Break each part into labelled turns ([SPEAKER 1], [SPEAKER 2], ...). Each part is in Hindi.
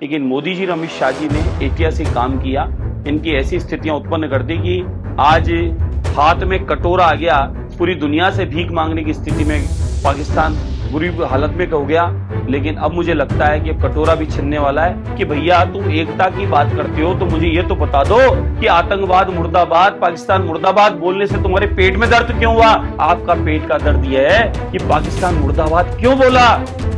[SPEAKER 1] लेकिन मोदी जी और अमित शाह जी ने ऐतिहासिक काम किया। इनकी ऐसी स्थितियां उत्पन्न कर दी कि आज हाथ में कटोरा आ गया, पूरी दुनिया से भीख मांगने की स्थिति में पाकिस्तान बुरी हालत में हो गया। लेकिन अब मुझे लगता है कि कटोरा भी छिनने वाला है कि भैया तुम एकता की बात करते हो तो मुझे ये तो बता दो कि आतंकवाद मुर्दाबाद, पाकिस्तान मुर्दाबाद बोलने से तुम्हारे पेट में दर्द क्यों हुआ? आपका पेट का दर्द यह है कि पाकिस्तान मुर्दाबाद क्यों बोला?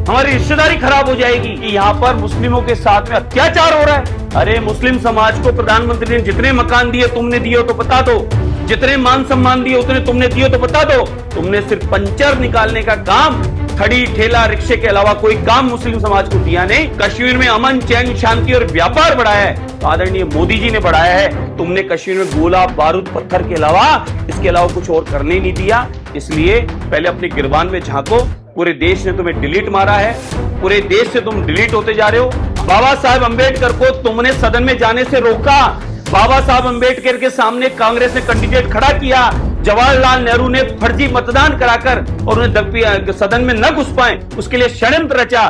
[SPEAKER 1] हमारी रिश्तेदारी खराब हो जाएगी कि यहाँ पर मुस्लिमों के साथ में अत्याचार हो रहा है। अरे मुस्लिम समाज को प्रधानमंत्री ने जितने मकान दिए तुमने दिए हो तो बता दो, जितने मान सम्मान दिए उतने तुमने दिए तो बता दो। तुमने सिर्फ पंचर निकालने का काम, खड़ी ठेला रिक्शे के अलावा कोई काम मुस्लिम समाज को दिया नहीं। कश्मीर में अमन चैन शांति और व्यापार बढ़ाया है तो आदरणीय मोदी जी ने बढ़ाया है। तुमने कश्मीर में गोला बारूद पत्थर के अलावा इसके अलावा कुछ और करने नहीं दिया। इसलिए पहले अपने गिरबान में झांको। पूरे देश ने तुम्हें डिलीट मारा है, पूरे देश से तुम डिलीट होते जा रहे हो। बाबा साहब अंबेडकर को तुमने सदन में जाने से रोका। बाबा साहब अंबेडकर के सामने कांग्रेस ने कैंडिडेट खड़ा किया। जवाहरलाल नेहरू ने फर्जी मतदान कराकर और उन्हें सदन में न घुस पाए, उसके लिए षड्यंत्र रचा।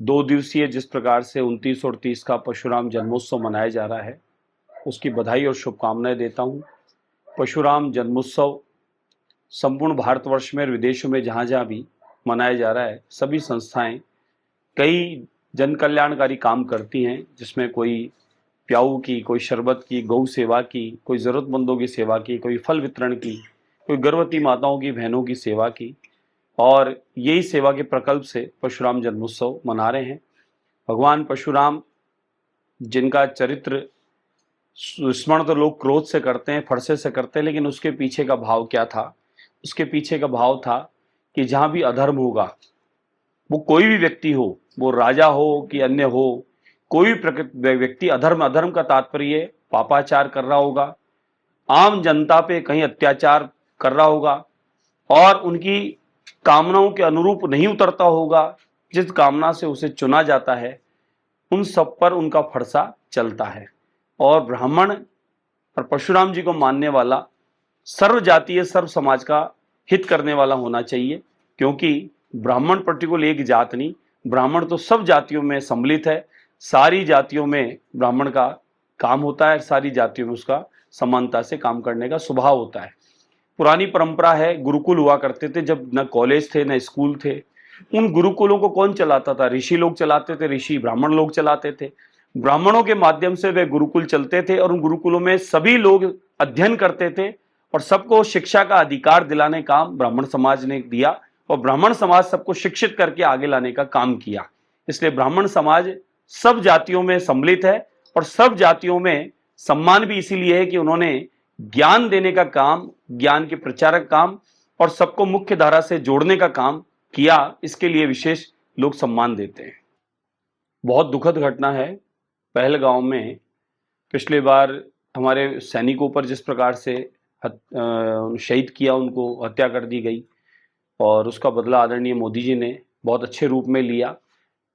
[SPEAKER 1] 2 दिवसीय जिस प्रकार से 29 और 30 का परशुराम जन्मोत्सव मनाया जा रहा है, उसकी बधाई और शुभकामनाएं देता हूं। परशुराम जन्मोत्सव संपूर्ण भारतवर्ष में और विदेशों में जहां जहां भी मनाया जा रहा है, सभी संस्थाएं कई जन कल्याणकारी काम करती हैं, जिसमें कोई प्याऊ की, कोई शरबत की, गौ सेवा की, कोई ज़रूरतमंदों की सेवा की, कोई फल वितरण की, कोई गर्भवती माताओं की, बहनों की सेवा की। और यही सेवा के प्रकल्प से परशुराम जन्मोत्सव मना रहे हैं। भगवान परशुराम जिनका चरित्र स्मरण तो लोग क्रोध से करते हैं, फरसे से करते हैं, लेकिन उसके पीछे का भाव क्या था? उसके पीछे का भाव था कि जहां भी अधर्म होगा, वो कोई भी व्यक्ति हो, वो राजा हो कि अन्य हो, कोई भी व्यक्ति अधर्म का तात्पर्य पापाचार कर रहा होगा, आम जनता पे कहीं अत्याचार कर रहा होगा और उनकी कामनाओं के अनुरूप नहीं उतरता होगा, जिस कामना से उसे चुना जाता है, उन सब पर उनका फरसा चलता है। और ब्राह्मण और परशुराम जी को मानने वाला सर्व जातीय सर्व समाज का हित करने वाला होना चाहिए, क्योंकि ब्राह्मण पर्टिकुलर एक जात नहीं, ब्राह्मण तो सब जातियों में सम्मिलित है। सारी जातियों में ब्राह्मण का काम होता है, सारी जातियों में उसका समानता से काम करने का स्वभाव होता है। पुरानी परंपरा है, गुरुकुल हुआ करते थे, जब न कॉलेज थे न स्कूल थे। उन गुरुकुलों को कौन चलाता था? ऋषि लोग चलाते थे, ऋषि ब्राह्मण लोग चलाते थे। ब्राह्मणों के माध्यम से वे गुरुकुल चलते थे और उन गुरुकुलों में सभी लोग अध्ययन करते थे और सबको शिक्षा का अधिकार दिलाने का काम ब्राह्मण समाज ने दिया और ब्राह्मण समाज सबको शिक्षित करके आगे लाने का काम किया। इसलिए ब्राह्मण समाज सब जातियों में सम्मिलित है और सब जातियों में सम्मान भी इसीलिए है कि उन्होंने ज्ञान देने का काम, ज्ञान के प्रचारक काम और सबको मुख्य धारा से जोड़ने का काम किया। इसके लिए विशेष लोग सम्मान देते हैं। बहुत दुखद घटना है पहलगांव में। पिछले बार हमारे सैनिकों पर जिस प्रकार से शहीद किया, उनको हत्या कर दी गई और उसका बदला आदरणीय मोदी जी ने बहुत अच्छे रूप में लिया।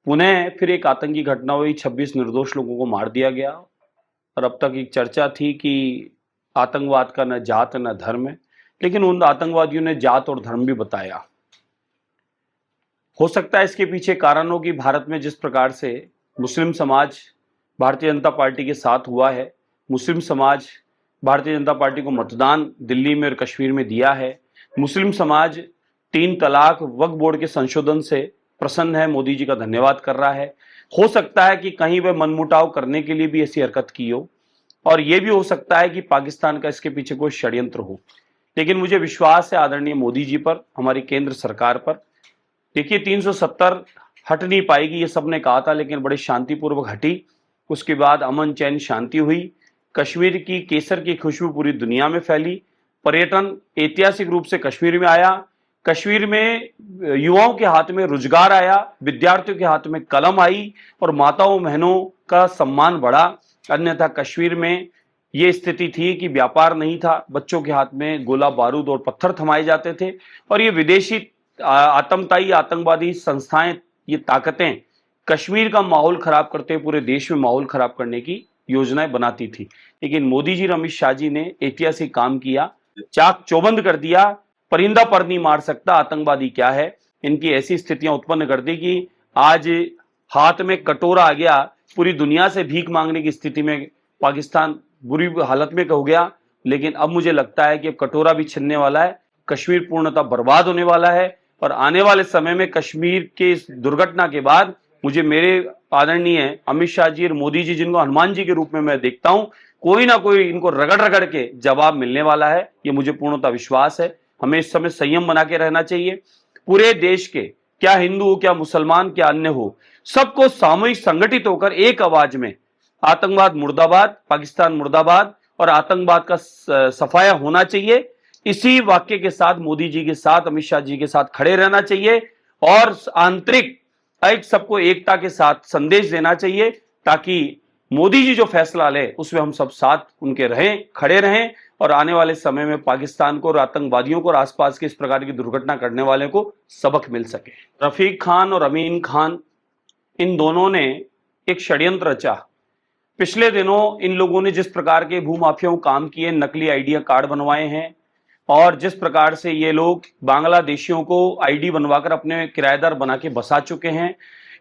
[SPEAKER 1] पुनः फिर एक आतंकी घटना हुई, 26 निर्दोष लोगों को मार दिया गया और अब तक एक चर्चा थी कि आतंकवाद का न जात न धर्म है, लेकिन उन आतंकवादियों ने जात और धर्म भी बताया। हो सकता है इसके पीछे कारण हो कि भारत में जिस प्रकार से मुस्लिम समाज भारतीय जनता पार्टी के साथ हुआ है, मुस्लिम समाज भारतीय जनता पार्टी को मतदान दिल्ली में और कश्मीर में दिया है, मुस्लिम समाज 3 तलाक वक्फ बोर्ड के संशोधन से प्रसन्न है, मोदी जी का धन्यवाद कर रहा है। हो सकता है कि कहीं वह मनमुटाव करने के लिए भी ऐसी हरकत की हो और यह भी हो सकता है कि पाकिस्तान का इसके पीछे कोई षड्यंत्र हो। लेकिन मुझे विश्वास है आदरणीय मोदी जी पर, हमारी केंद्र सरकार पर। देखिए 370 हट नहीं पाएगी, ये सबने कहा था, लेकिन बड़े शांतिपूर्वक हटी। उसके बाद अमन चैन शांति हुई। कश्मीर की केसर की खुशबू पूरी दुनिया में फैली। पर्यटन ऐतिहासिक रूप से कश्मीर में आया। कश्मीर में युवाओं के हाथ में रोजगार आया, विद्यार्थियों के हाथ में कलम आई और माताओं बहनों का सम्मान बढ़ा। अन्यथा कश्मीर में ये स्थिति थी कि व्यापार नहीं था, बच्चों के हाथ में गोला बारूद और पत्थर थमाए जाते थे और ये विदेशी आतंकवादी आतंकवादी संस्थाएं, ये ताकतें कश्मीर का माहौल खराब करते हुए पूरे देश में माहौल खराब करने की योजनाएं बनाती थी। लेकिन मोदी जी और अमित शाह जी ने ऐतिहासिक काम किया, चाक चौबंद कर दिया। परिंदा पर नहीं मार सकता आतंकवादी क्या है। इनकी ऐसी स्थितियां उत्पन्न कर दी कि आज हाथ में कटोरा आ गया, पूरी दुनिया से भीख मांगने की स्थिति में पाकिस्तान बुरी हालत में हो गया। लेकिन अब मुझे लगता है कि अब कटोरा भी छिनने वाला है, कश्मीर पूर्णतः बर्बाद होने वाला है। और आने वाले समय में कश्मीर के इस दुर्घटना के बाद मुझे मेरे आदरणीय अमित शाह जी और मोदी जी, जिनको हनुमान जी के रूप में मैं देखता हूं, कोई ना कोई इनको रगड़ रगड़ के जवाब मिलने वाला है। ये मुझे पूर्णतः विश्वास है। हमें इस समय संयम बना के रहना चाहिए। पूरे देश के, क्या हिंदू हो, क्या मुसलमान, क्या अन्य हो, सबको सामूहिक संगठित होकर एक आवाज में आतंकवाद मुर्दाबाद, पाकिस्तान मुर्दाबाद और आतंकवाद का सफाया होना चाहिए। इसी वाक्य के साथ मोदी जी के साथ, अमित शाह जी के साथ खड़े रहना चाहिए और आंतरिक एक सबको एकता के साथ संदेश देना चाहिए, ताकि मोदी जी जो फैसला ले उसमें हम सब साथ उनके रहें, खड़े रहें और आने वाले समय में पाकिस्तान को और आतंकवादियों को और आसपास के इस प्रकार की दुर्घटना करने वाले को सबक मिल सके। रफीक खान और अमीन खान, इन दोनों ने एक षड्यंत्र रचा। पिछले दिनों इन लोगों ने जिस प्रकार के भूमाफियाओं काम किए, नकली आइडिया कार्ड बनवाए हैं और जिस प्रकार से ये लोग बांग्लादेशियों को आईडी बनवाकर अपने किराएदार बना के बसा चुके हैं,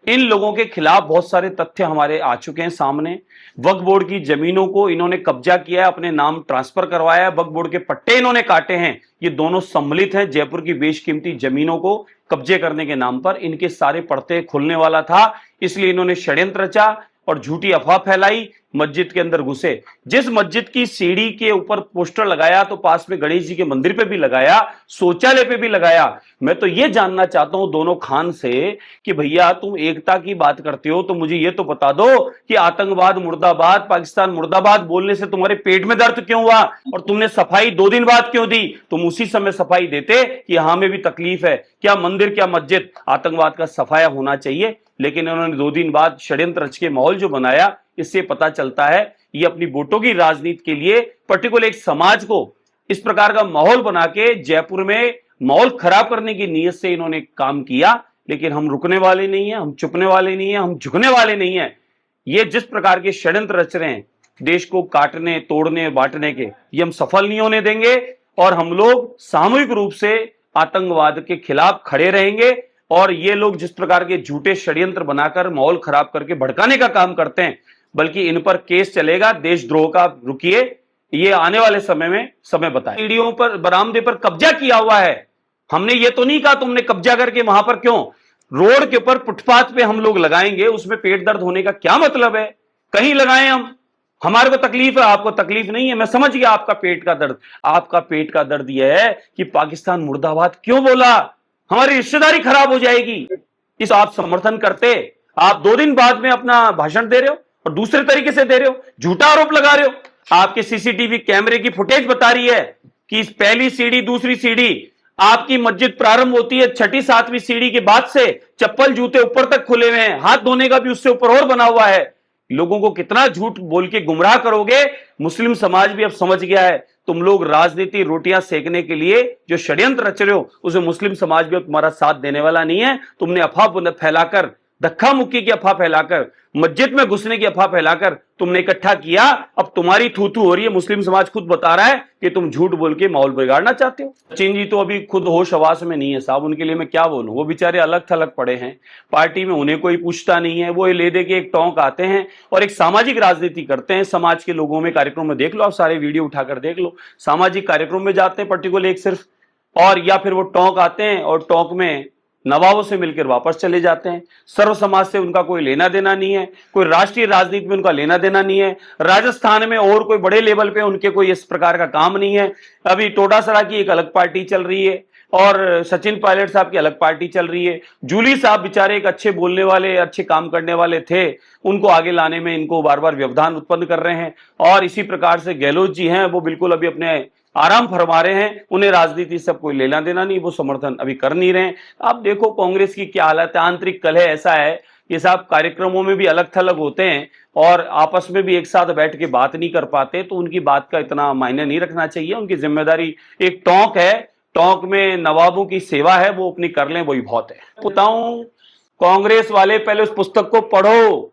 [SPEAKER 1] इन लोगों के खिलाफ बहुत सारे तथ्य हमारे आ चुके हैं सामने। वक्फ बोर्ड की जमीनों को इन्होंने कब्जा किया है, अपने नाम ट्रांसफर करवाया है, वक्फ बोर्ड के पट्टे इन्होंने काटे हैं। ये दोनों सम्मिलित हैं जयपुर की बेशकीमती जमीनों को कब्जे करने के नाम पर। इनके सारे पर्दे खुलने वाला था, इसलिए इन्होंने षड्यंत्र रचा और झूठी अफवाह फैलाई, मस्जिद के अंदर घुसे। जिस मस्जिद की सीढ़ी के ऊपर पोस्टर लगाया तो पास में गणेश जी के मंदिर पे भी लगाया, शौचालय पे भी लगाया। मैं तो ये जानना चाहता हूं दोनों खान से कि भैया तुम एकता की बात करते हो तो मुझे ये तो बता दो कि आतंकवाद मुर्दाबाद, पाकिस्तान मुर्दाबाद बोलने से तुम्हारे पेट में दर्द क्यों हुआ और तुमने सफाई 2 दिन बाद क्यों दी? तुम उसी समय सफाई देते कि हमें भी तकलीफ है। क्या मंदिर, क्या मस्जिद, आतंकवाद का सफाया होना चाहिए। लेकिन उन्होंने 2 दिन बाद षड्यंत्र रच के माहौल जो बनाया, इससे पता चलता है ये अपनी वोटों की राजनीति के लिए पर्टिकुलर एक समाज को इस प्रकार का माहौल बना के जयपुर में माहौल खराब करने की नीयत से इन्होंने काम किया। लेकिन हम रुकने वाले नहीं है, हम चुपने वाले नहीं है, हम झुकने वाले नहीं है। ये जिस प्रकार के षड्यंत्र रच रहे हैं देश को काटने, तोड़ने, बांटने के, ये हम सफल नहीं होने देंगे और हम लोग सामूहिक रूप से आतंकवाद के खिलाफ खड़े रहेंगे। और ये लोग जिस प्रकार के झूठे षड्यंत्र बनाकर माहौल खराब करके भड़काने का काम करते हैं, बल्कि इन पर केस चलेगा देशद्रोह का। रुकिए, ये आने वाले समय में समय बताए। सीढ़ियों पर, बरामदे पर कब्जा किया हुआ है। हमने ये तो नहीं कहा तुमने कब्जा करके वहां पर क्यों, रोड के ऊपर फुटपाथ पे हम लोग लगाएंगे, उसमें पेट दर्द होने का क्या मतलब है? कहीं लगाएं हम, हमारे को तकलीफ है, आपको तकलीफ नहीं है। मैं समझ गया आपका पेट का दर्द। आपका पेट का दर्द यह है कि पाकिस्तान मुर्दाबाद क्यों बोला, हमारी रिश्तेदारी खराब हो जाएगी। इस आप समर्थन करते, आप 2 दिन बाद में अपना भाषण दे रहे हो और दूसरे तरीके से दे रहे हो, झूठा आरोप लगा रहे हो। आपके सीसीटीवी कैमरे की फुटेज बता रही है कि इस पहली सीढ़ी, दूसरी सीढ़ी, आपकी मस्जिद प्रारंभ होती है 6ठी 7वीं सीढ़ी के बाद से, चप्पल जूते ऊपर तक खुले हुए हैं, हाथ धोने का भी उससे ऊपर और बना हुआ है। लोगों को कितना झूठ बोल के गुमराह करोगे। मुस्लिम समाज भी अब समझ गया है, तुम लोग राजनीति रोटियां सेकने के लिए जो षड्यंत्र रच रहे हो, उसे मुस्लिम समाज भी अब तुम्हारा साथ देने वाला नहीं है। तुमने अफवाह फैलाकर, धक्का मुक्की की अफवाह फैलाकर, मस्जिद में घुसने की अफवाह फैलाकर तुमने इकट्ठा किया। अब तुम्हारी थू-थू हो रही है। मुस्लिम समाज खुद बता रहा है कि तुम झूठ बोल के माहौल बिगाड़ना चाहते हो। सचिन जी तो अभी खुद होश हवास में नहीं है साहब, उनके लिए मैं क्या बोलूं। वो बेचारे अलग थलग पड़े हैं, पार्टी में उन्हें कोई पूछता नहीं है। वो ले दे के एक टोंक आते हैं और एक सामाजिक राजनीति करते हैं। समाज के लोगों में कार्यक्रम में देख लो, आप सारे वीडियो उठाकर देख लो, सामाजिक कार्यक्रम में जाते हैं पर्टिकुलर एक सिर्फ, और या फिर वो टोंक आते हैं और टोंक में नवाबों से मिलकर वापस चले जाते हैं। सर्व समाज से उनका कोई लेना देना नहीं है, कोई राष्ट्रीय राजनीति में उनका लेना देना नहीं है। राजस्थान में और कोई बड़े लेवल पे उनके कोई इस प्रकार का काम नहीं है। अभी टोडासरा की एक अलग पार्टी चल रही है और सचिन पायलट साहब की अलग पार्टी चल रही है। जूली साहब बेचारे एक अच्छे बोलने वाले, अच्छे काम करने वाले थे, उनको आगे लाने में इनको बार बार व्यवधान उत्पन्न कर रहे हैं। और इसी प्रकार से गहलोत जी हैं, वो बिल्कुल अभी अपने आराम फरमा रहे हैं, उन्हें राजनीति से कोई लेना देना नहीं, वो समर्थन अभी कर नहीं रहे हैं। आप देखो कांग्रेस की क्या हालत है, आंतरिक कलह ऐसा है कि साहब कार्यक्रमों में भी अलग थलग होते हैं और आपस में भी एक साथ बैठ के बात नहीं कर पाते, तो उनकी बात का इतना मायने नहीं रखना चाहिए। उनकी जिम्मेदारी एक टोंक है, टोंक में नवाबों की सेवा है, वो अपनी कर लें, वही बहुत है। बताऊं, कांग्रेस वाले पहले उस पुस्तक को पढ़ो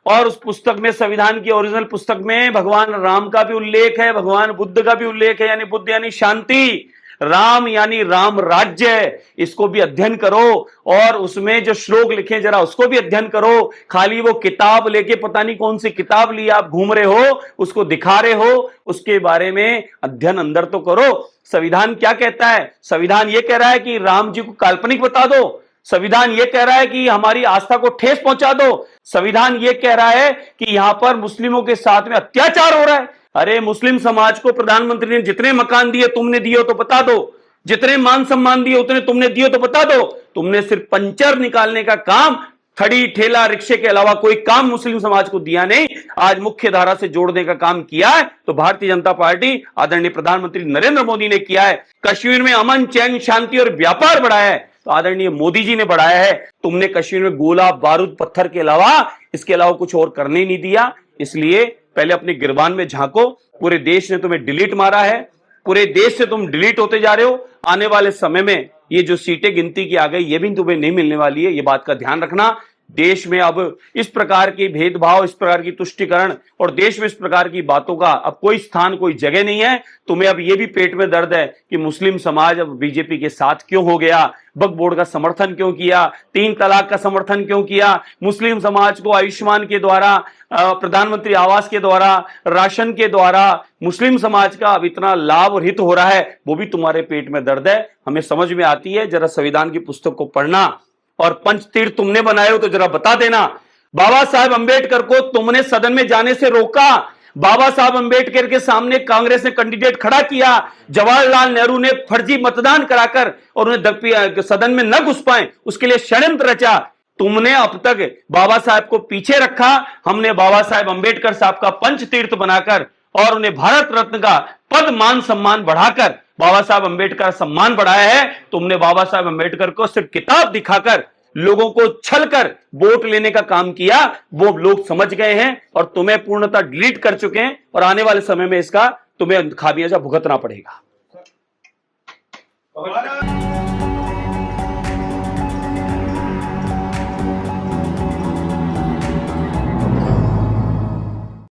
[SPEAKER 1] और उस पुस्तक में, संविधान की ओरिजिनल पुस्तक में भगवान राम का भी उल्लेख है, भगवान बुद्ध का भी उल्लेख है, यानी बुद्ध यानी शांति। राम यानी राम राज्य है, इसको भी अध्ययन करो और उसमें जो श्लोक लिखे जरा उसको भी अध्ययन करो। खाली वो किताब लेके पता नहीं कौन सी किताब ली आप घूम रहे हो, उसको दिखा रहे हो, उसके बारे में अध्ययन अंदर तो करो। संविधान क्या कहता है? संविधान ये कह रहा है कि राम जी को काल्पनिक बता दो। संविधान यह कह रहा है कि हमारी आस्था को ठेस पहुंचा दो। संविधान यह कह रहा है कि यहां पर मुस्लिमों के साथ में अत्याचार हो रहा है। अरे मुस्लिम समाज को प्रधानमंत्री ने जितने मकान दिए तुमने दिए हो तो बता दो, जितने मान सम्मान दिए उतने तुमने दिए तो बता दो। तुमने सिर्फ पंचर निकालने का काम, खड़ी ठेला रिक्शे के अलावा कोई काम मुस्लिम समाज को दिया नहीं। आज मुख्य धारा से जोड़ने का काम किया है तो भारतीय जनता पार्टी आदरणीय प्रधानमंत्री नरेंद्र मोदी ने किया है। कश्मीर में अमन, चैन, शांति और व्यापार बढ़ाया है तो आदरणीय मोदी जी ने बढ़ाया है। तुमने कश्मीर में गोला बारूद पत्थर के अलावा इसके अलावा कुछ और करने नहीं दिया। इसलिए पहले अपने गिरबान में झांको। पूरे देश ने तुम्हें डिलीट मारा है, पूरे देश से तुम डिलीट होते जा रहे हो। आने वाले समय में ये जो सीटें गिनती की आ गई ये भी तुम्हें नहीं मिलने वाली है, ये बात का ध्यान रखना। देश में अब इस प्रकार के भेदभाव, इस प्रकार की तुष्टिकरण और देश में इस प्रकार की बातों का अब कोई स्थान, कोई जगह नहीं है। तुम्हें अब यह भी पेट में दर्द है कि मुस्लिम समाज अब बीजेपी के साथ क्यों हो गया, वक्फ बोर्ड का समर्थन क्यों किया, 3 तलाक का समर्थन क्यों किया, मुस्लिम समाज को आयुष्मान के द्वारा, प्रधानमंत्री आवास के द्वारा, राशन के द्वारा मुस्लिम समाज का अब इतना लाभ और हित हो रहा है, वो भी तुम्हारे पेट में दर्द है। हमें समझ में आती है। जरा संविधान की पुस्तक को पढ़ना और पंचतीर्थ तुमने बनाए हो तो जरा बता देना। बाबा साहब अंबेडकर को तुमने सदन में जाने से रोका। बाबा साहब अंबेडकर के सामने कांग्रेस ने कैंडिडेट खड़ा किया। जवाहरलाल नेहरू ने फर्जी मतदान कराकर और उन्हें सदन में न घुस पाए उसके लिए षड्यंत्र रचा। तुमने अब तक बाबा साहब को पीछे रखा। हमने बाबा साहब अंबेडकर साहब का पंचतीर्थ बनाकर और उन्हें भारत रत्न का पद मान सम्मान बढ़ाकर बाबा साहब अंबेडकर सम्मान बढ़ाया है। तुमने बाबा साहब अंबेडकर को सिर्फ किताब दिखाकर लोगों को छलकर वोट लेने का काम किया। वो लोग समझ गए हैं और तुम्हें पूर्णतः डिलीट कर चुके हैं और आने वाले समय में इसका तुम्हें खामियाजा भुगतना पड़ेगा।